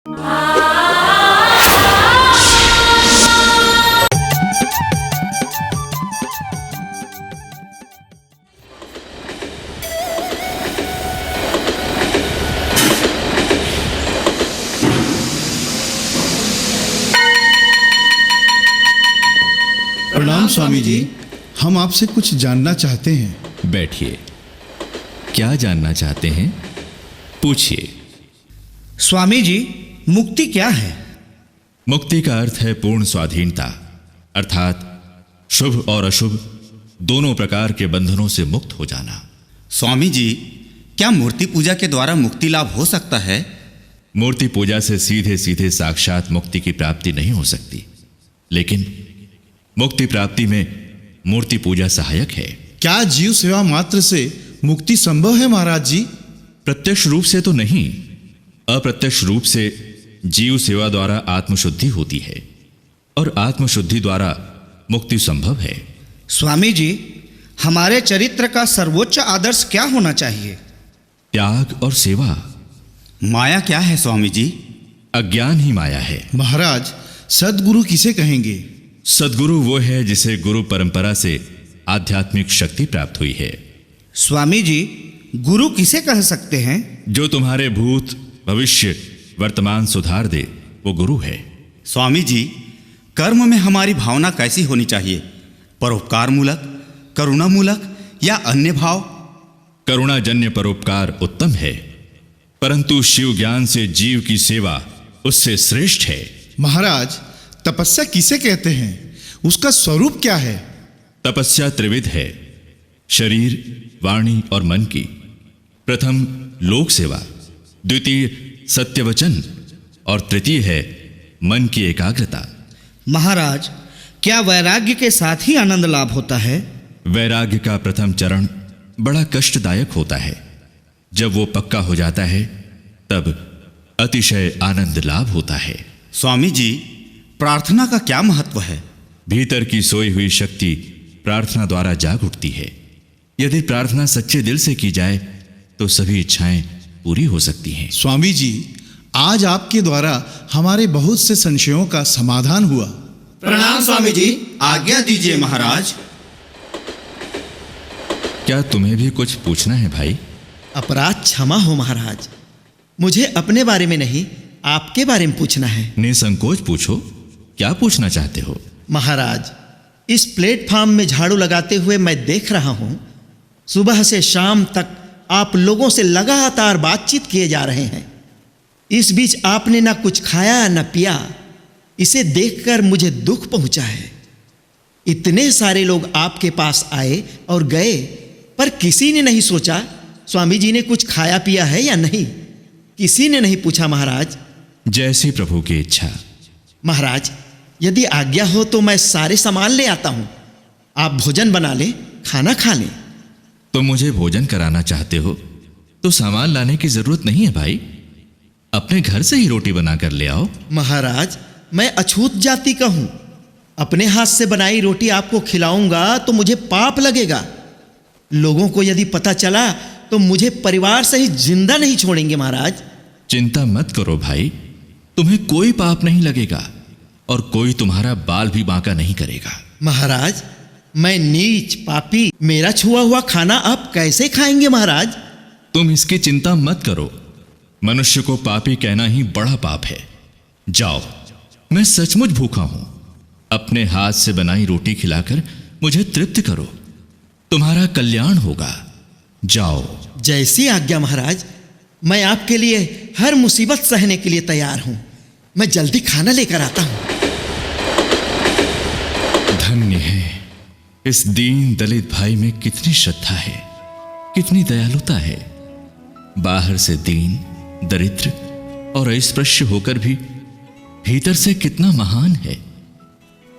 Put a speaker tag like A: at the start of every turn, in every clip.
A: प्रणाम स्वामी जी, हम आपसे कुछ जानना चाहते हैं।
B: बैठिए। क्या जानना चाहते हैं? पूछिए।
C: स्वामी जी, मुक्ति क्या है?
B: मुक्ति का अर्थ है पूर्ण स्वाधीनता, अर्थात शुभ और अशुभ दोनों प्रकार के बंधनों से मुक्त हो जाना।
D: स्वामी जी, क्या मूर्ति पूजा के द्वारा मुक्ति लाभ हो सकता है?
B: मूर्ति पूजा से सीधे सीधे साक्षात मुक्ति की प्राप्ति नहीं हो सकती, लेकिन मुक्ति प्राप्ति में मूर्ति पूजा सहायक है।
A: क्या जीव सेवा मात्र से मुक्ति संभव है महाराज जी?
B: प्रत्यक्ष रूप से तो नहीं, अप्रत्यक्ष रूप से जीव सेवा द्वारा आत्मशुद्धि होती है और आत्मशुद्धि द्वारा मुक्ति संभव है।
C: स्वामी जी, हमारे चरित्र का सर्वोच्च आदर्श क्या होना चाहिए?
B: त्याग और सेवा।
D: माया क्या है स्वामी जी?
B: अज्ञान ही माया है।
A: महाराज, सद्गुरु किसे कहेंगे?
B: सद्गुरु वो है जिसे गुरु परंपरा से आध्यात्मिक शक्ति प्राप्त हुई है।
C: स्वामी जी, गुरु किसे कह सकते हैं?
B: जो तुम्हारे भूत भविष्य वर्तमान सुधार दे, वो गुरु है।
D: स्वामी जी, कर्म में हमारी भावना कैसी होनी चाहिए? परोपकार मूलक, करुणा मूलक या अन्य भाव?
B: करुणाजन्य परोपकार उत्तम है, परंतु शिव ज्ञान से जीव की सेवा उससे श्रेष्ठ है।
A: महाराज, तपस्या किसे कहते हैं? उसका स्वरूप क्या है?
B: तपस्या त्रिविध है, शरीर, वाणी और मन की। प्रथम लोक सेवा, द्वितीय सत्यवचन और तृतीय है मन की एकाग्रता।
C: महाराज, क्या वैराग्य के साथ ही आनंद लाभ होता है?
B: वैराग्य का प्रथम चरण बड़ा कष्टदायक होता है। जब वो पक्का हो जाता है तब अतिशय आनंद लाभ होता है।
D: स्वामी जी, प्रार्थना का क्या महत्व है?
B: भीतर की सोई हुई शक्ति प्रार्थना द्वारा जाग उठती है। यदि प्रार्थना सच्चे दिल से की जाए तो सभी इच्छाएं पूरी हो सकती हैं।
A: स्वामी जी, आज आपके द्वारा हमारे बहुत से संशयों का समाधान हुआ।
D: प्रणाम स्वामी जी, आज्ञा दीजिए महाराज।
B: क्या तुम्हें भी कुछ पूछना है भाई?
C: अपराध क्षमा हो महाराज, मुझे अपने बारे में नहीं, आपके बारे में पूछना है।
B: निसंकोच पूछो, क्या पूछना चाहते हो?
C: महाराज, इस प्लेटफॉर्म में झाड़ू लगाते हुए मैं देख रहा हूं, सुबह से शाम तक आप लोगों से लगातार बातचीत किए जा रहे हैं। इस बीच आपने ना कुछ खाया ना पिया। इसे देखकर मुझे दुख पहुंचा है। इतने सारे लोग आपके पास आए और गए, पर किसी ने नहीं सोचा स्वामी जी ने कुछ खाया पिया है या नहीं। किसी ने नहीं पूछा महाराज।
B: जैसी प्रभु की इच्छा।
C: महाराज, यदि आज्ञा हो तो मैं सारे सामान ले आता हूं। आप भोजन बना लें, खाना खा लें।
B: तुम मुझे भोजन कराना चाहते हो तो सामान लाने की जरूरत नहीं है भाई, अपने घर से ही रोटी बनाकर ले आओ।
C: महाराज, मैं अछूत जाति का हूं। अपने हाथ से बनाई रोटी आपको खिलाऊंगा तो मुझे पाप लगेगा। लोगों को यदि पता चला तो मुझे परिवार से ही जिंदा नहीं छोड़ेंगे महाराज।
B: चिंता मत करो भाई, तुम्हें कोई पाप नहीं लगेगा और कोई तुम्हारा बाल भी बांका नहीं करेगा।
C: महाराज, मैं नीच पापी, मेरा छुआ हुआ खाना आप कैसे खाएंगे महाराज?
B: तुम इसकी चिंता मत करो। मनुष्य को पापी कहना ही बड़ा पाप है। जाओ, मैं सचमुच भूखा हूं। अपने हाथ से बनाई रोटी खिलाकर मुझे तृप्त करो, तुम्हारा कल्याण होगा। जाओ।
C: जैसी आज्ञा महाराज, मैं आपके लिए हर मुसीबत सहने के लिए तैयार हूं। मैं जल्दी खाना लेकर आता हूं।
B: धन्य है, इस दीन दलित भाई में कितनी श्रद्धा है, कितनी दयालुता है। बाहर से दीन, दरिद्र और अस्पृश्य होकर भी भीतर से कितना महान है।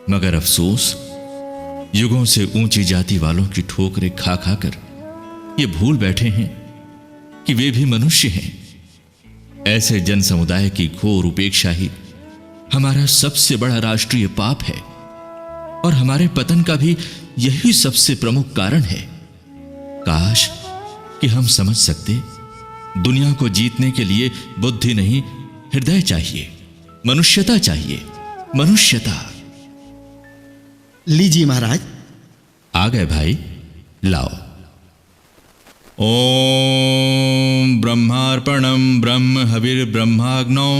B: मगर अफसोस, युगों से ऊंची जाति वालों की ठोकरें खा खाकर ये भूल बैठे हैं कि वे भी मनुष्य हैं। ऐसे जन समुदाय की घोर उपेक्षा ही हमारा सबसे बड़ा राष्ट्रीय पाप है और हमारे पतन का भी यही सबसे प्रमुख कारण है। काश कि हम समझ सकते, दुनिया को जीतने के लिए बुद्धि नहीं हृदय चाहिए, मनुष्यता चाहिए, मनुष्यता।
C: लीजिए महाराज।
B: आ गए भाई, लाओ। ओम ब्रह्मार्पणम ब्रह्म हविर्ब्रह्माग्नौ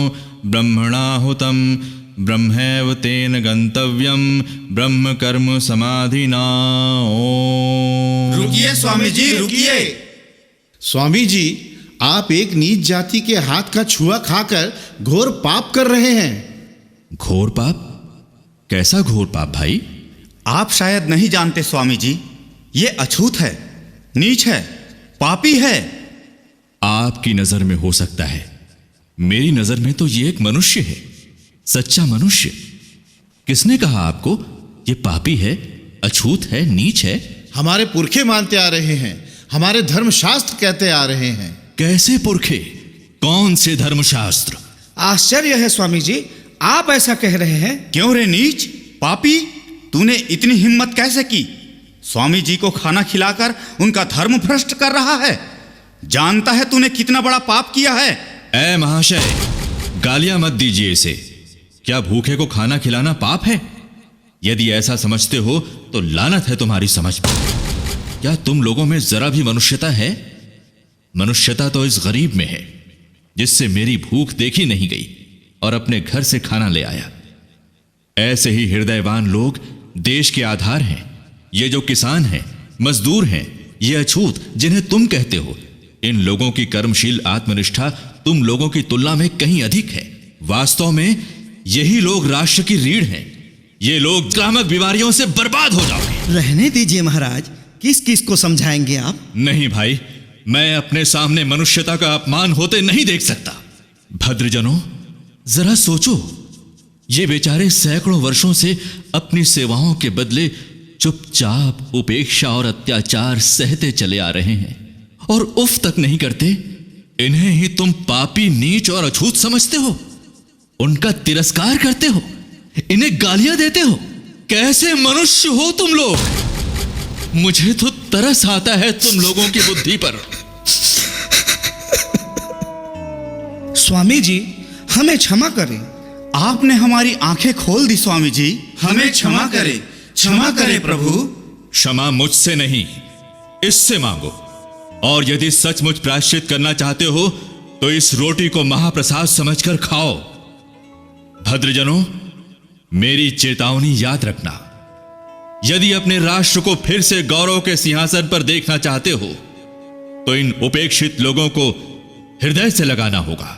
B: ब्रह्मणाहुतम ब्रह्मैव तेन गंतव्यम ब्रह्म कर्म समाधिना। ओम।
D: रुकिए स्वामी जी, रुकिए।
A: स्वामी जी, आप एक नीच जाति के हाथ का छुआ खाकर घोर पाप कर रहे हैं।
B: घोर पाप? कैसा घोर पाप भाई?
D: आप शायद नहीं जानते स्वामी जी, ये अछूत है, नीच है, पापी है।
B: आपकी नजर में हो सकता है, मेरी नजर में तो ये एक मनुष्य है, सच्चा मनुष्य। किसने कहा आपको ये पापी है, अछूत है, नीच है?
A: हमारे पुरखे मानते आ रहे हैं, हमारे धर्मशास्त्र कहते आ रहे हैं।
B: कैसे पुरखे? कौन से धर्मशास्त्र?
C: आश्चर्य है स्वामी जी, आप ऐसा कह रहे हैं।
D: क्यों रे नीच, पापी, तूने इतनी हिम्मत कैसे की? स्वामी जी को खाना खिलाकर उनका धर्म भ्रष्ट कर रहा है। जानता है तूने कितना बड़ा पाप किया है?
B: ऐ महाशय, गालियां मत दीजिए इसे। क्या भूखे को खाना खिलाना पाप है? यदि ऐसा समझते हो तो लानत है तुम्हारी समझ पर। क्या तुम लोगों में जरा भी मनुष्यता है? मनुष्यता तो इस गरीब में है जिससे मेरी भूख देखी नहीं गई और अपने घर से खाना ले आया। ऐसे ही हृदयवान लोग देश के आधार हैं। ये जो किसान हैं, मजदूर हैं, ये अछूत जिन्हें तुम कहते हो, इन लोगों की कर्मशील आत्मनिष्ठा तुम लोगों की तुलना में कहीं अधिक है। वास्तव में यही लोग राष्ट्र की रीढ़ हैं। ये लोग भ्रामक बीमारियों से बर्बाद हो जाओगे।
C: रहने दीजिए महाराज, किस किस को समझाएंगे आप?
B: नहीं भाई, मैं अपने सामने मनुष्यता का अपमान होते नहीं देख सकता। भद्रजनों, जरा सोचो, ये बेचारे सैकड़ों वर्षों से अपनी सेवाओं के बदले चुपचाप उपेक्षा और अत्याचार सहते चले आ रहे हैं और उफ तक नहीं करते। इन्हें ही तुम पापी, नीच और अछूत समझते हो, उनका तिरस्कार करते हो, इन्हें गालियां देते हो। कैसे मनुष्य हो तुम लोग? मुझे तो तरस आता है तुम लोगों की बुद्धि पर।
C: स्वामी जी, हमें क्षमा करें।
D: आपने हमारी आंखें खोल दी स्वामी जी, हमें क्षमा करें, क्षमा करें प्रभु।
B: क्षमा मुझसे नहीं, इससे मांगो। और यदि सचमुच प्रायश्चित करना चाहते हो तो इस रोटी को महाप्रसाद समझकर खाओ। भद्रजनों, मेरी चेतावनी याद रखना। यदि अपने राष्ट्र को फिर से गौरव के सिंहासन पर देखना चाहते हो तो इन उपेक्षित लोगों को हृदय से लगाना होगा,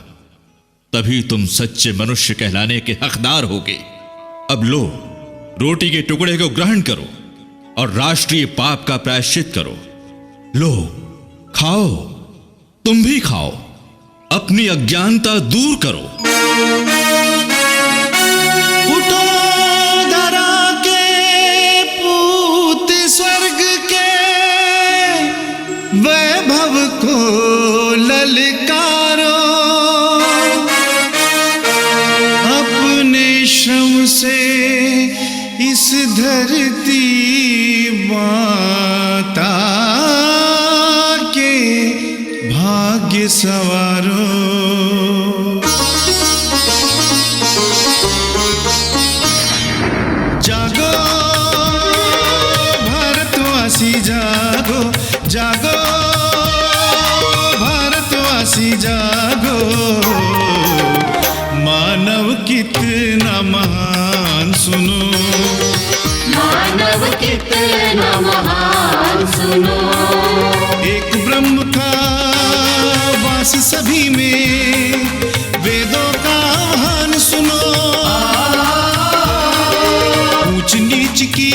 B: तभी तुम सच्चे मनुष्य कहलाने के हकदार होगे। अब लो, रोटी के टुकड़े को ग्रहण करो और राष्ट्रीय पाप का प्रायश्चित करो। लो, खाओ, तुम भी खाओ, अपनी अज्ञानता दूर करो।
A: उठो धरा के पूत स्वर्ग के, वैभव को ललकारो। अपने श्रम से इस धरती माता के भाग्य सवारो। जागो भारतवासी, जागो जागो भारतवासी, जागो। मानव कितना महान सुनो,
E: मानव कितना महान सुनो।
A: एक ब्रह्म का वास सभी में, वेदों का आह्वान सुनो। ऊंच नीच की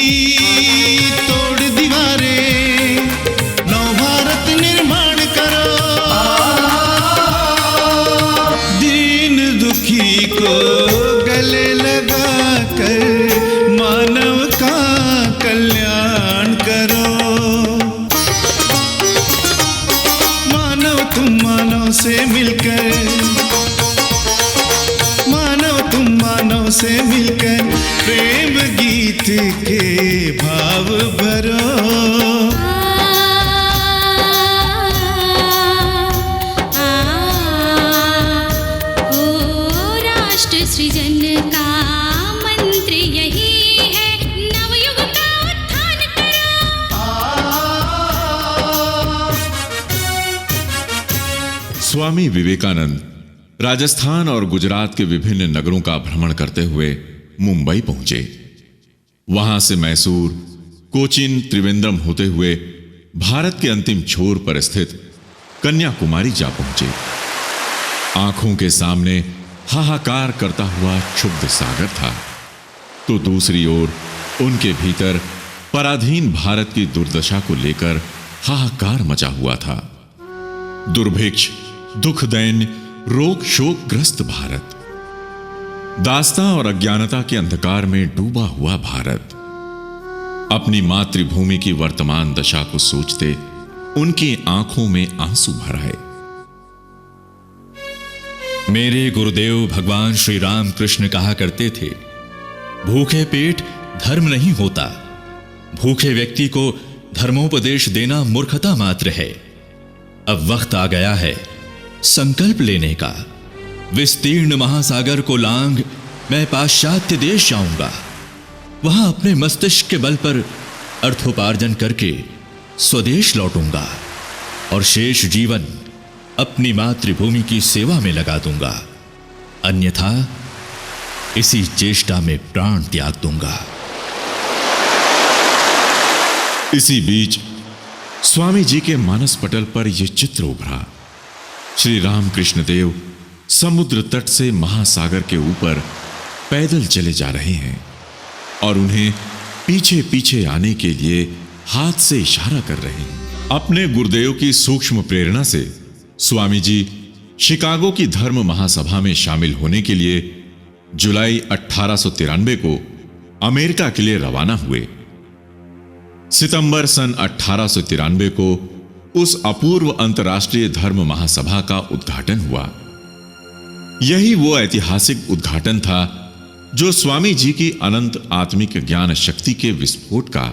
A: तोड़ दीवारें, नव भारत निर्माण करो। दीन दुखी को गले लगा कर मानव का कल्याण करो। मानव तुम मानव से मिलकर, मानव तुम मानव से मिलकर प्रेम गीत के भाव भरो।
E: ओ
F: राष्ट्र सृजन का मंत्र यही है, नवयुग का उत्थान करो।
G: स्वामी विवेकानंद राजस्थान और गुजरात के विभिन्न नगरों का भ्रमण करते हुए मुंबई पहुंचे। वहां से मैसूर, कोचिन, त्रिवेंद्रम होते हुए भारत के अंतिम छोर पर स्थित कन्याकुमारी जा पहुंचे। आंखों के सामने हाहाकार करता हुआ क्षुब्ध सागर था, तो दूसरी ओर उनके भीतर पराधीन भारत की दुर्दशा को लेकर हाहाकार मचा हुआ था। दुर्भिक्ष, दुख, दैन्य, रोग शोक ग्रस्त भारत, दास्तां और अज्ञानता के अंधकार में डूबा हुआ भारत। अपनी मातृभूमि की वर्तमान दशा को सोचते उनकी आंखों में आंसू भर आए।
B: मेरे गुरुदेव भगवान श्री राम कृष्ण कहा करते थे, भूखे पेट धर्म नहीं होता, भूखे व्यक्ति को धर्मोपदेश देना मूर्खता मात्र है। अब वक्त आ गया है संकल्प लेने का। विस्तीर्ण महासागर को लांघ मैं पाश्चात्य देश जाऊंगा, वहां अपने मस्तिष्क के बल पर अर्थोपार्जन करके स्वदेश लौटूंगा और शेष जीवन अपनी मातृभूमि की सेवा में लगा दूंगा, अन्यथा इसी चेष्टा में प्राण त्याग दूंगा।
G: इसी बीच स्वामी जी के मानस पटल पर यह चित्र उभरा। श्री रामकृष्ण देव समुद्र तट से महासागर के ऊपर पैदल चले जा रहे हैं और उन्हें पीछे पीछे आने के लिए हाथ से इशारा कर रहे हैं। अपने गुरुदेव की सूक्ष्म प्रेरणा से स्वामी जी शिकागो की धर्म महासभा में शामिल होने के लिए जुलाई 1893 को अमेरिका के लिए रवाना हुए। सितंबर सन 1893 को उस अपूर्व अंतर्राष्ट्रीय धर्म महासभा का उद्घाटन हुआ। यही वो ऐतिहासिक उद्घाटन था जो स्वामी जी की अनंत आत्मिक ज्ञान शक्ति के विस्फोट का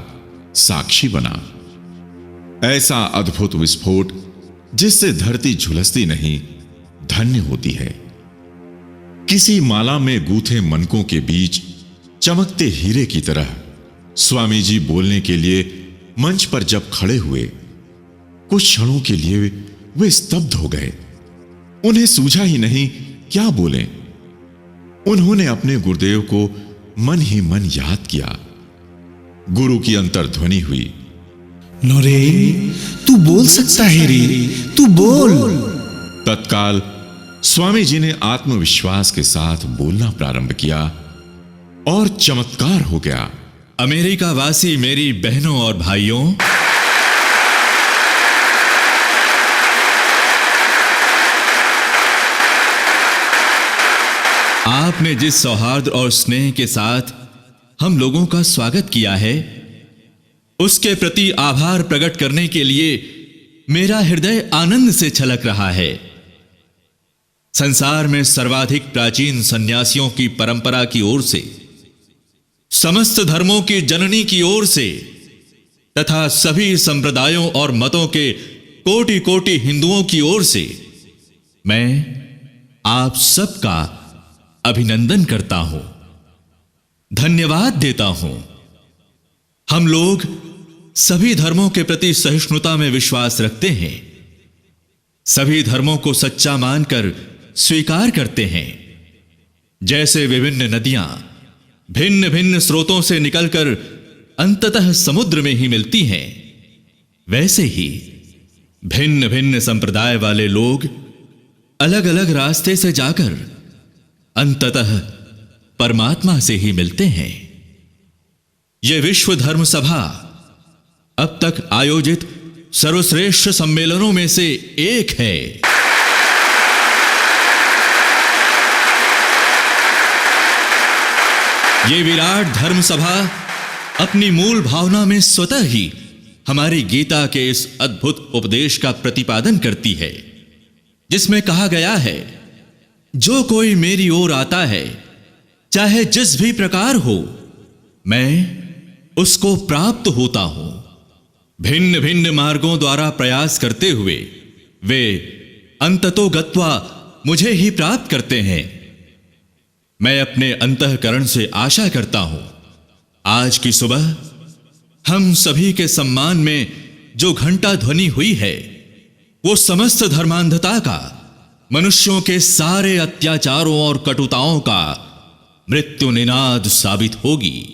G: साक्षी बना। ऐसा अद्भुत विस्फोट जिससे धरती झुलसती नहीं, धन्य होती है। किसी माला में गूंथे मनकों के बीच चमकते हीरे की तरह स्वामी जी बोलने के लिए मंच पर जब खड़े हुए, कुछ क्षणों के लिए वे स्तब्ध हो गए। उन्हें सूझा ही नहीं क्या बोलें। उन्होंने अपने गुरुदेव को मन ही मन याद किया। गुरु की अंतर्ध्वनि हुई,
A: नरेन, तू बोल सकता है रे, तू बोल।
G: तत्काल स्वामी जी ने आत्मविश्वास के साथ बोलना प्रारंभ किया और चमत्कार हो गया।
B: अमेरिका वासी मेरी बहनों और भाइयों, आपने जिस सौहार्द और स्नेह के साथ हम लोगों का स्वागत किया है, उसके प्रति आभार प्रकट करने के लिए मेरा हृदय आनंद से छलक रहा है। संसार में सर्वाधिक प्राचीन सन्यासियों की परंपरा की ओर से, समस्त धर्मों की जननी की ओर से तथा सभी संप्रदायों और मतों के कोटि कोटि हिंदुओं की ओर से मैं आप सबका अभिनंदन करता हूं, धन्यवाद देता हूं। हम लोग सभी धर्मों के प्रति सहिष्णुता में विश्वास रखते हैं, सभी धर्मों को सच्चा मानकर स्वीकार करते हैं। जैसे विभिन्न नदियां भिन्न भिन्न स्रोतों से निकलकर अंततः समुद्र में ही मिलती हैं, वैसे ही भिन्न भिन्न संप्रदाय वाले लोग अलग अलग रास्ते से जाकर अंततः परमात्मा से ही मिलते हैं। यह विश्व धर्म सभा अब तक आयोजित सर्वश्रेष्ठ सम्मेलनों में से एक है। यह विराट धर्म सभा अपनी मूल भावना में स्वतः ही हमारी गीता के इस अद्भुत उपदेश का प्रतिपादन करती है, जिसमें कहा गया है, जो कोई मेरी ओर आता है, चाहे जिस भी प्रकार हो, मैं उसको प्राप्त होता हूं। भिन्न भिन्न मार्गों द्वारा प्रयास करते हुए वे अंततो गत्वा मुझे ही प्राप्त करते हैं। मैं अपने अंतःकरण से आशा करता हूं आज की सुबह हम सभी के सम्मान में जो घंटा ध्वनि हुई है वो समस्त धर्मांधता का, मनुष्यों के सारे अत्याचारों और कटुताओं का मृत्यु निनाद साबित होगी।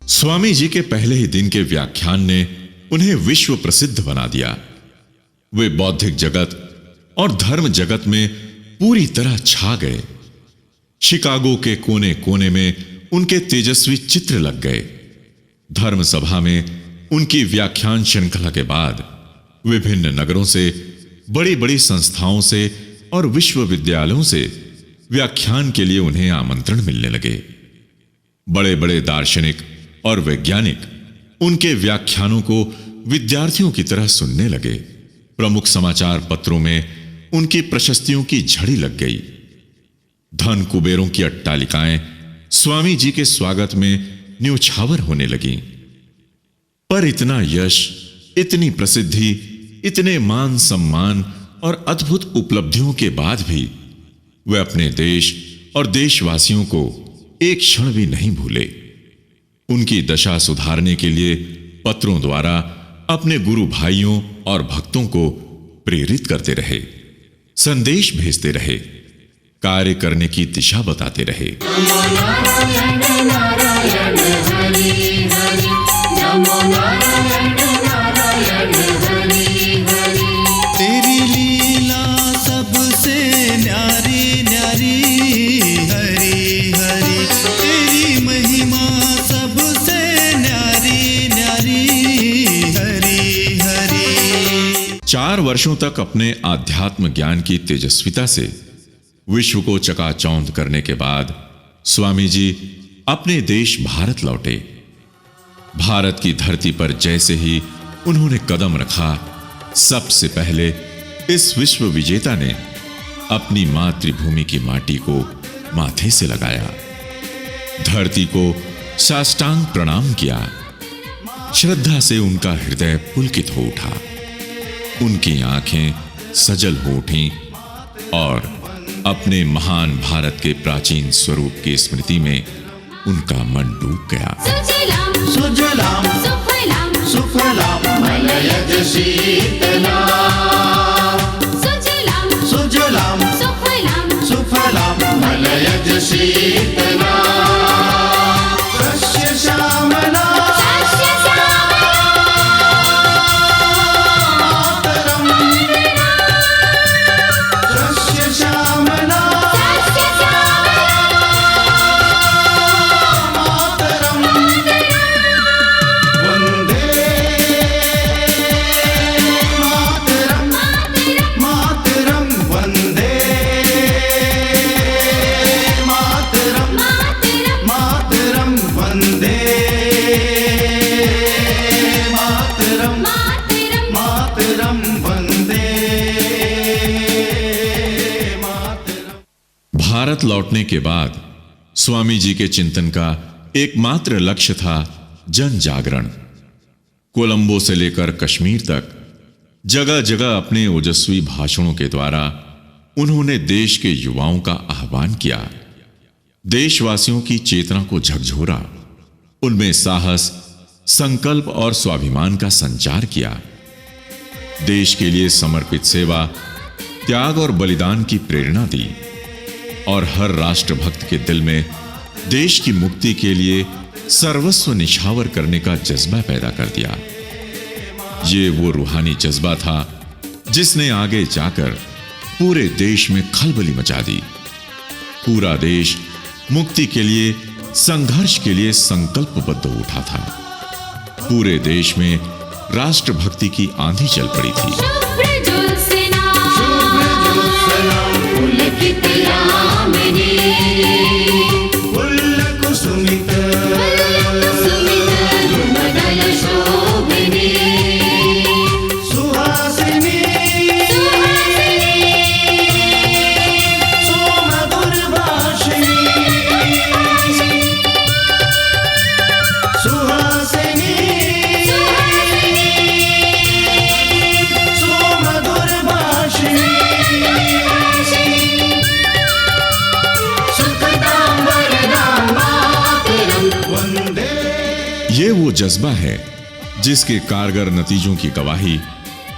G: स्वामी जी के पहले ही दिन के व्याख्यान ने उन्हें विश्व प्रसिद्ध बना दिया। वे बौद्धिक जगत और धर्म जगत में पूरी तरह छा गए। शिकागो के कोने कोने में उनके तेजस्वी चित्र लग गए। धर्म सभा में उनकी व्याख्यान श्रृंखला के बाद विभिन्न नगरों से, बड़ी बड़ी संस्थाओं से और विश्वविद्यालयों से व्याख्यान के लिए उन्हें आमंत्रण मिलने लगे। बड़े बड़े दार्शनिक और वैज्ञानिक उनके व्याख्यानों को विद्यार्थियों की तरह सुनने लगे। प्रमुख समाचार पत्रों में उनकी प्रशस्तियों की झड़ी लग गई। धन कुबेरों की अट्टालिकाएं स्वामी जी के स्वागत में न्यौछावर होने लगीं। पर इतना यश, इतनी प्रसिद्धि, इतने मान सम्मान और अद्भुत उपलब्धियों के बाद भी वे अपने देश और देशवासियों को एक क्षण भी नहीं भूले। उनकी दशा सुधारने के लिए पत्रों द्वारा अपने गुरु भाइयों और भक्तों को प्रेरित करते रहे, संदेश भेजते रहे, कार्य करने की दिशा बताते रहे।
E: नमो नारायण नारायण हरि हरि, नमो नारायण नारायण हरि हरि।
H: तेरी लीला सबसे न्यारी न्यारी हरि हरि, तेरी महिमा सबसे न्यारी न्यारी हरि हरि।
G: 4 वर्षों तक अपने आध्यात्म ज्ञान की तेजस्विता से विश्व को चकाचौंध करने के बाद स्वामी जी अपने देश भारत लौटे। भारत की धरती पर जैसे ही उन्होंने कदम रखा, सबसे पहले इस विश्व विजेता ने अपनी मातृभूमि की माटी को माथे से लगाया, धरती को साष्टांग प्रणाम किया। श्रद्धा से उनका हृदय पुलकित हो उठा, उनकी आंखें सजल हो उठीं और अपने महान भारत के प्राचीन स्वरूप की स्मृति में उनका मन डूब गया।
F: सुजलाम
H: सुजलाम
F: सुफलाम
H: सुफलाम
E: मलयज शीतलाम,
F: सुजलाम
H: सुजलाम
F: सुफलाम
H: सुफलाम
E: मलयज शीतलाम।
H: सस्य श्यामला
F: सस्य
H: मातरम, सस्य श्यामला मातरम। वंदे मातरम मातरम, वंदे मातरम मातरम, वंदे मातरम मातरम, वंदे मातरम।
G: भारत लौटने के बाद स्वामी जी के चिंतन का एकमात्र लक्ष्य था जन जागरण। कोलंबो से लेकर कश्मीर तक जगह जगह अपने ओजस्वी भाषणों के द्वारा उन्होंने देश के युवाओं का आह्वान किया, देशवासियों की चेतना को झकझोरा, उनमें साहस, संकल्प और स्वाभिमान का संचार किया। देश के लिए समर्पित सेवा, त्याग और बलिदान की प्रेरणा दी और हर राष्ट्रभक्त के दिल में देश की मुक्ति के लिए सर्वस्व निछावर करने का जज्बा पैदा कर दिया। ये वो रूहानी जज्बा था जिसने आगे जाकर पूरे देश में खलबली मचा दी। पूरा देश मुक्ति के लिए, संघर्ष के लिए संकल्पबद्ध उठा था। पूरे देश में राष्ट्रभक्ति की आंधी चल पड़ी थी।
F: शुभ्र ज्योत्स्ना
E: पुलकित यामिनी,
H: पुल्लक सुमित
E: मदन शोभिनी,
H: सुहासिनी सुमधुर भाषिणी, सुहासिनी
G: वो जज्बा है जिसके कारगर नतीजों की गवाही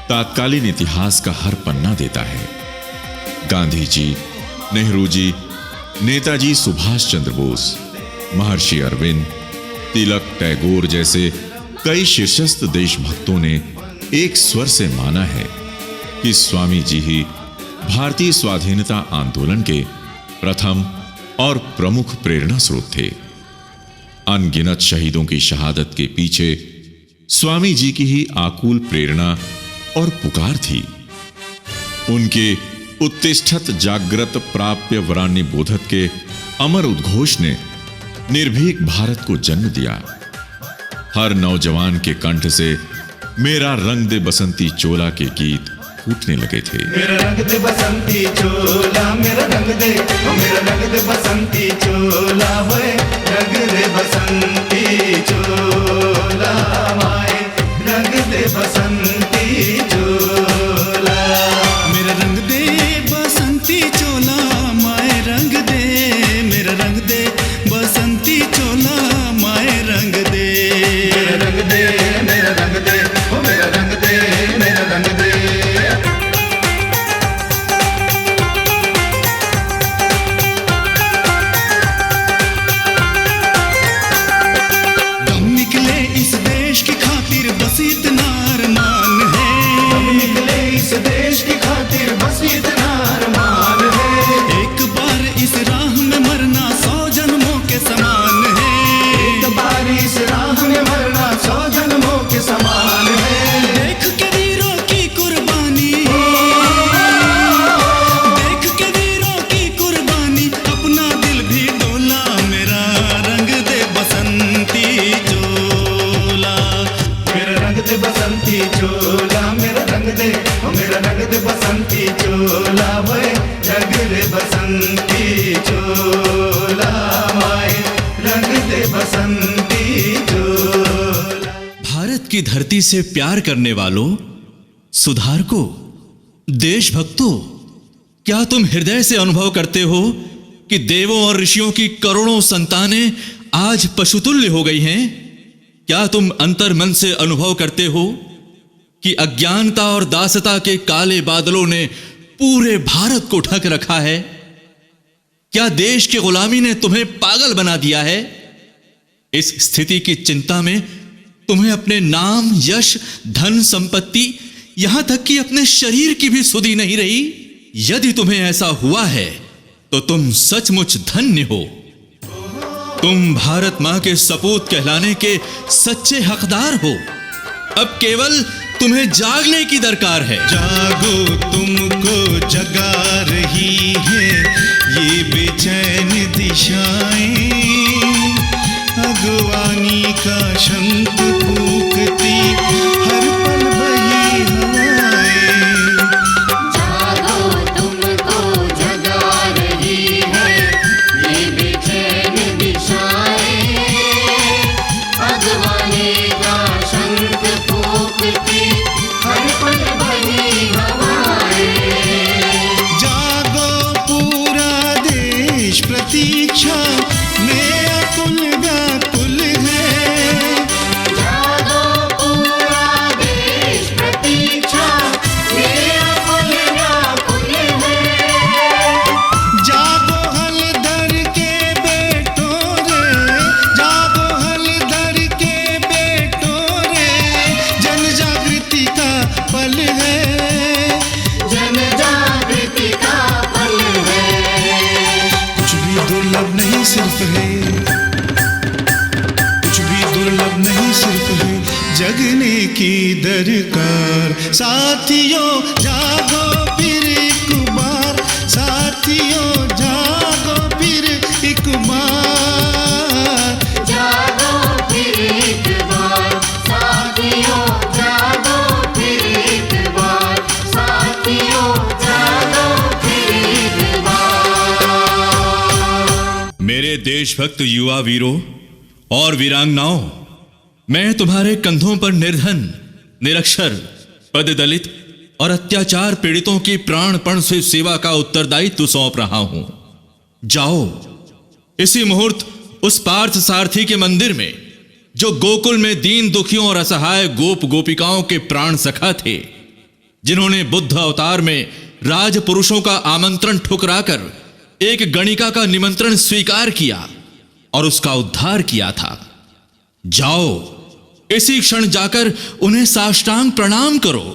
G: तात्कालीन इतिहास का हर पन्ना देता है। गांधी जी, नेहरू जी, नेताजी सुभाष चंद्र बोस, महर्षि अरविंद, तिलक, टैगोर जैसे कई शीर्षस्थ देशभक्तों ने एक स्वर से माना है कि स्वामी जी ही भारतीय स्वाधीनता आंदोलन के प्रथम और प्रमुख प्रेरणा स्रोत थे। अनगिनत शहीदों की शहादत के पीछे स्वामी जी की ही आकुल प्रेरणा और पुकार थी। उनके उत्तिष्ठत जागृत प्राप्य वरान्य बोधत के अमर उद्घोष ने निर्भीक भारत को जन्म दिया। हर नौजवान के कंठ से मेरा रंग दे बसंती चोला के गीत फूटने लगे थे।
H: मेरा रंग दे बसंती चोला, मेरा रंग दे, ओ मेरा रंग दे बसंती चोला, वे रंग दे बसंती चोला, माए रंग दे बसंती चोला।
I: मेरा रंग दे बसंती चोला, माए रंग दे, मेरा रंग दे बसंती चोला, माए रंग दे।
H: मेरा रंग दे, मेरा रंग दे, ओ मेरा रंग दे, मेरा रंग दे।
I: दम निकले इस देश की खातिर बस इतना अरमान है।
H: हम निकले इस देश की खातिर बस इतना अरमान है।
I: एक बार इस राह में मरना 100 जन्मों के समान है।
H: एक बार इस राह में मरना 100 जन्मों के समान है।
I: देख के वीरों की कुर्बानी, देख के वीरों की कुर्बानी, अपना दिल भी डोला। मेरा रंग दे बसंती चोला,
H: मेरा रंग दे बसंती चोला, मेरा रंग दे, ओ मेरा रंग दे बसंती चोला, वे रंग दे बसंती चोला, माए रंग दे बसंती चोला।
B: भारत की धरती से प्यार करने वालों, सुधारकों, देशभक्तों, क्या तुम हृदय से अनुभव करते हो कि देवों और ऋषियों की करोड़ों संतानें आज पशुतुल्य हो गई हैं? क्या तुम अंतर्मन से अनुभव करते हो कि अज्ञानता और दासता के काले बादलों ने पूरे भारत को ढक रखा है? क्या देश की गुलामी ने तुम्हें पागल बना दिया है? इस स्थिति की चिंता में तुम्हें अपने नाम, यश, धन, संपत्ति, यहां तक कि अपने शरीर की भी सुधि नहीं रही। यदि तुम्हें ऐसा हुआ है तो तुम सचमुच धन्य हो। तुम भारत मां के सपूत कहलाने के सच्चे हकदार हो। अब केवल तुम्हें जागने की दरकार है।
I: जागो तुमको जगा रही है ये बेचैन दिशाएं, अगवानी का शंख फूंकती हर पल बही हवाएं।
E: जागो तुमको जगा रही है ये बेचैन दिशाएं, अगवानी का शंख फूंकती हर पल बही हवाएं।
I: जागो पूरा देश प्रतीक्षा में अकुल व्याकुल है।
E: जागो पूरा देश प्रतीक्षा में अकुल व्याकुल है।
I: जागो हलदर के बेटों रे, जागो हलदर के बेटों रे, जन जागृति का पल है।
E: जन जागृति का पल है।
I: कुछ भी दुर्लभ नहीं सिर्फ है, कुछ भी दुर्लभ नहीं सिर्फ है जगने की दरकार। साथियों जागो फिर एक बार, साथियों जागो फिर एक बार।
E: जागो फिर एक बार साथियों, जागो फिर एक बार साथियों, जागो फिर एक बार।
B: मेरे देशभक्त युवा वीरों और वीरांगनाओं, मैं तुम्हारे कंधों पर निर्धन, निरक्षर, पददलित और अत्याचार पीड़ितों की प्राणपण से सेवा का उत्तरदायित्व सौंप रहा हूं। जाओ, इसी मुहूर्त उस पार्थ सारथी के मंदिर में जो गोकुल में दीन दुखियों और असहाय गोप गोपिकाओं के प्राण सखा थे, जिन्होंने बुद्ध अवतार में राज पुरुषों का आमंत्रण ठुकराकर एक गणिका का निमंत्रण स्वीकार किया और उसका उद्धार किया था। जाओ, इसी क्षण जाकर उन्हें साष्टांग प्रणाम करो,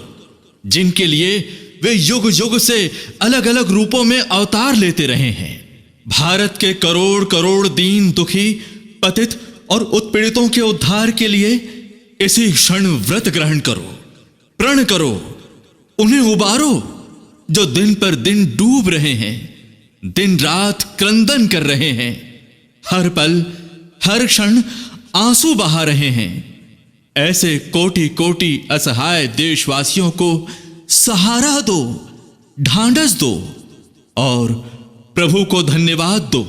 B: जिनके लिए वे युग युग से अलग अलग रूपों में अवतार लेते रहे हैं। भारत के करोड़ करोड़ दीन दुखी, पतित और उत्पीड़ितों के उद्धार के लिए इसी क्षण व्रत ग्रहण करो, प्रण करो, उन्हें उबारो जो दिन पर दिन डूब रहे हैं, दिन रात क्रंदन कर रहे हैं, हर पल हर क्षण आंसू बहा रहे हैं। ऐसे कोटि कोटि असहाय देशवासियों को सहारा दो, ढांढस दो और प्रभु को धन्यवाद दो,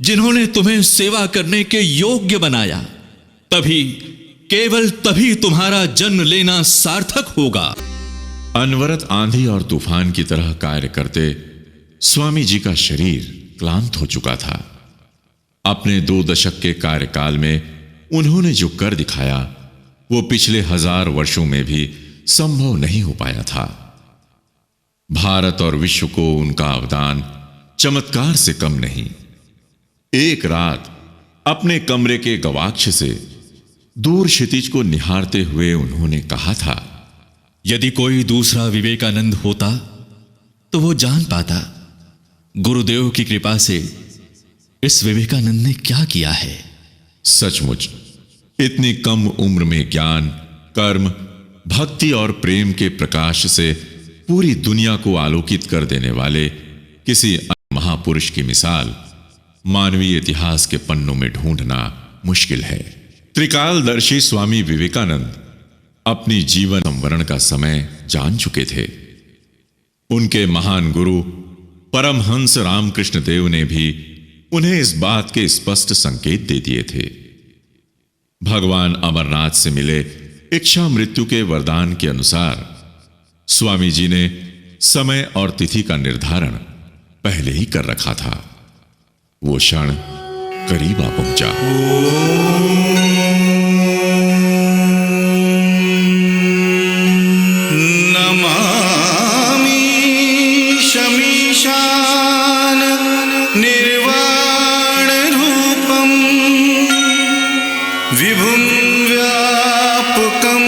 B: जिन्होंने तुम्हें सेवा करने के योग्य बनाया। तभी, केवल तभी तुम्हारा जन्म लेना सार्थक होगा।
G: अनवरत आंधी और तूफान की तरह कार्य करते स्वामी जी का शरीर क्लांत हो चुका था। अपने 2 दशक के कार्यकाल में उन्होंने जो कर दिखाया, वो पिछले 1000 वर्षों में भी संभव नहीं हो पाया था। भारत और विश्व को उनका अवदान चमत्कार से कम नहीं। एक रात अपने कमरे के गवाक्ष से दूर क्षितिज को निहारते हुए उन्होंने कहा था,
B: यदि कोई दूसरा विवेकानंद होता तो वो जान पाता गुरुदेव की कृपा से इस विवेकानंद ने क्या किया है।
G: सचमुच इतनी कम उम्र में ज्ञान, कर्म, भक्ति और प्रेम के प्रकाश से पूरी दुनिया को आलोकित कर देने वाले किसी महापुरुष की मिसाल मानवीय इतिहास के पन्नों में ढूंढना मुश्किल है। त्रिकालदर्शी स्वामी विवेकानंद अपनी जीवन संवरण का समय जान चुके थे। उनके महान गुरु परमहंस रामकृष्ण देव ने भी उन्हें इस बात के स्पष्ट संकेत दे दिए थे। भगवान अमरनाथ से मिले इच्छा मृत्यु के वरदान के अनुसार स्वामी जी ने समय और तिथि का निर्धारण पहले ही कर रखा था। वो क्षण करीब आ पहुंचा।
H: नमामि शमीशान निर्वाण रूपम विभुं व्यापकं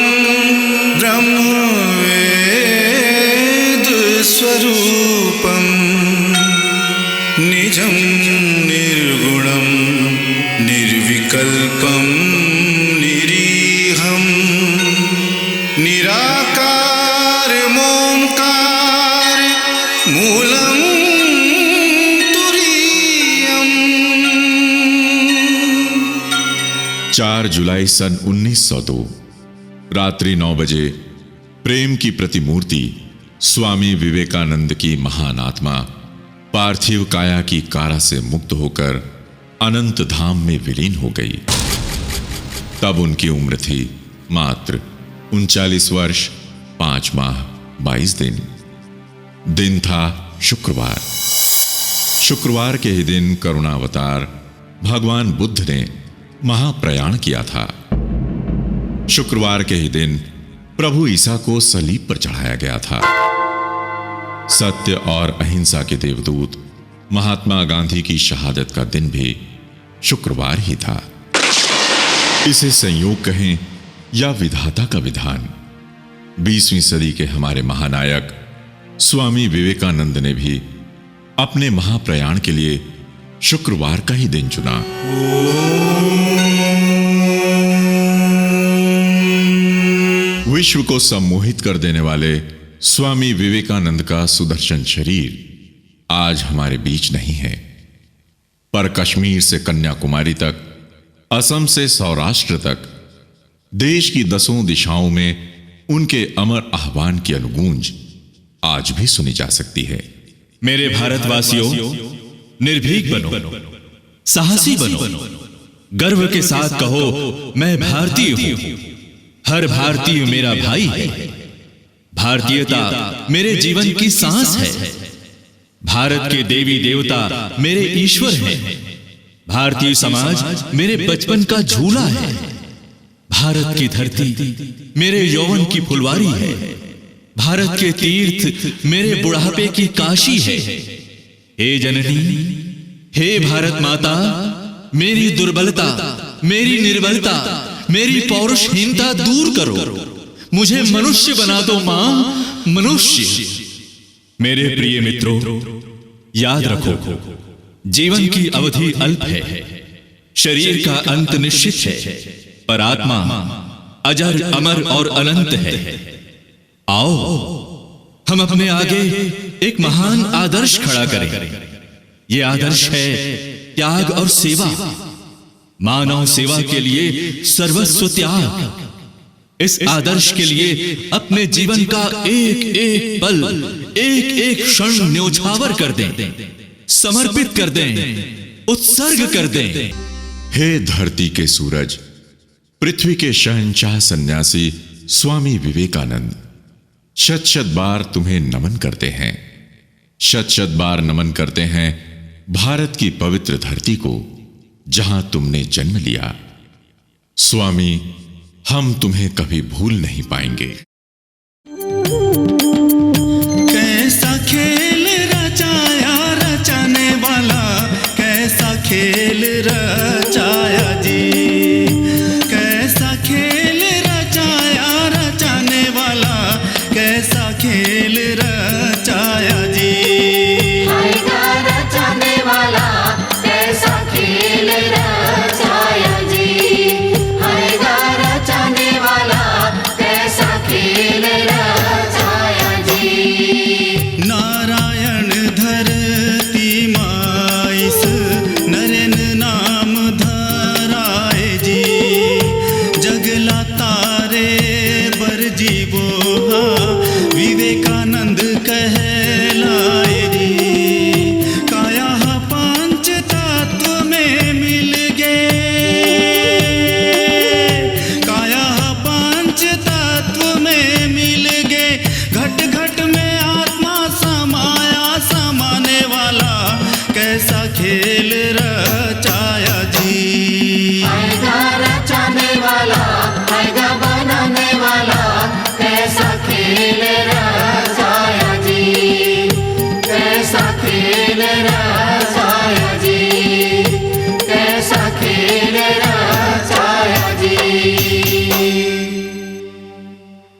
H: ब्रह्मवेद स्वरूपं निजं निर्गुणं निर्विकल्पं निरीहं निराकार मोंकार मूलं तुरीयम्।
G: 4 जुलाई सन 1902 रात्रि 9 बजे प्रेम की प्रतिमूर्ति स्वामी विवेकानंद की महान आत्मा पार्थिव काया की कारा से मुक्त होकर अनंत धाम में विलीन हो गई। तब उनकी उम्र थी मात्र 39 वर्ष 5 माह 22 दिन। दिन था शुक्रवार। शुक्रवार के ही दिन करुणावतार भगवान बुद्ध ने महाप्रयाण किया था। शुक्रवार के ही दिन प्रभु ईसा को सलीब पर चढ़ाया गया था। सत्य और अहिंसा के देवदूत महात्मा गांधी की शहादत का दिन भी शुक्रवार ही था। इसे संयोग कहें या विधाता का विधान, 20वीं सदी के हमारे महानायक स्वामी विवेकानंद ने भी अपने महाप्रयाण के लिए शुक्रवार का ही दिन चुना। विश्व को सम्मोहित कर देने वाले स्वामी विवेकानंद का सुदर्शन शरीर आज हमारे बीच नहीं है, पर कश्मीर से कन्याकुमारी तक, असम से सौराष्ट्र तक देश की 10 दिशाओं में उनके अमर आह्वान की अनुगूंज आज भी सुनी जा सकती है।
B: मेरे भारतवासियों, निर्भीक बनो, साहसी बनो, गर्व के साथ कहो मैं भारतीय हूं। हर भारतीय मेरा भाई है। भारतीयता मेरे जीवन की सांस है। भारत के देवी देवता मेरे ईश्वर हैं। भारतीय समाज मेरे बचपन का झूला है। भारत की धरती मेरे यौवन की फुलवारी है। भारत के तीर्थ मेरे बुढ़ापे की काशी है। हे जननी, हे भारत माता, मेरी दुर्बलता, मेरी निर्बलता, मेरी पौरुषहीनता दूर करो। मुझे मनुष्य बना दो मां, मनुष्य। मेरे प्रिय मित्रों, याद रखो, जीवन की अवधि अल्प है, शरीर का अंत निश्चित है, पर आत्मा अजर, अमर और अनंत है। आओ हम अपने आगे एक महान आदर्श खड़ा करें। यह आदर्श है त्याग और सेवा, मानव सेवा के लिए सर्वस्व त्याग। इस आदर्श के लिए अपने जीवन का एक एक पल, एक एक क्षण न्योछावर कर दें, समर्पित कर दें, उत्सर्ग कर दें।
G: हे धरती के सूरज, पृथ्वी के शहंशाह सन्यासी स्वामी विवेकानंद, शत शत बार तुम्हें नमन करते हैं। शत शत बार नमन करते हैं भारत की पवित्र धरती को, जहां तुमने जन्म लिया। स्वामी, हम तुम्हें कभी भूल नहीं पाएंगे।
I: कैसा खेल रचाया रचाने वाला, कैसा खेल रचाया जी, कैसा खेल रचाया रचाने वाला, कैसा खेल रचाया जी।
E: आएगा रचाने वाला, कैसा खेल रचाया जी। आएगा रचाने वाला, कैसा खेल रचाया जी।
I: नारायण धरती माइस नरेन नाम धराए जी, जगला तारे बर जीवो विवेकानंद कहलाए जी। काया पंच तत्व में मिल गए, काया पंच तत्व में मिल गए, घट घट में आत्मा समाया, समाने वाला कैसा खेल रचाया जी।
E: आएगा रचाने वाला, आएगा बनाने वाला, कैसा खेल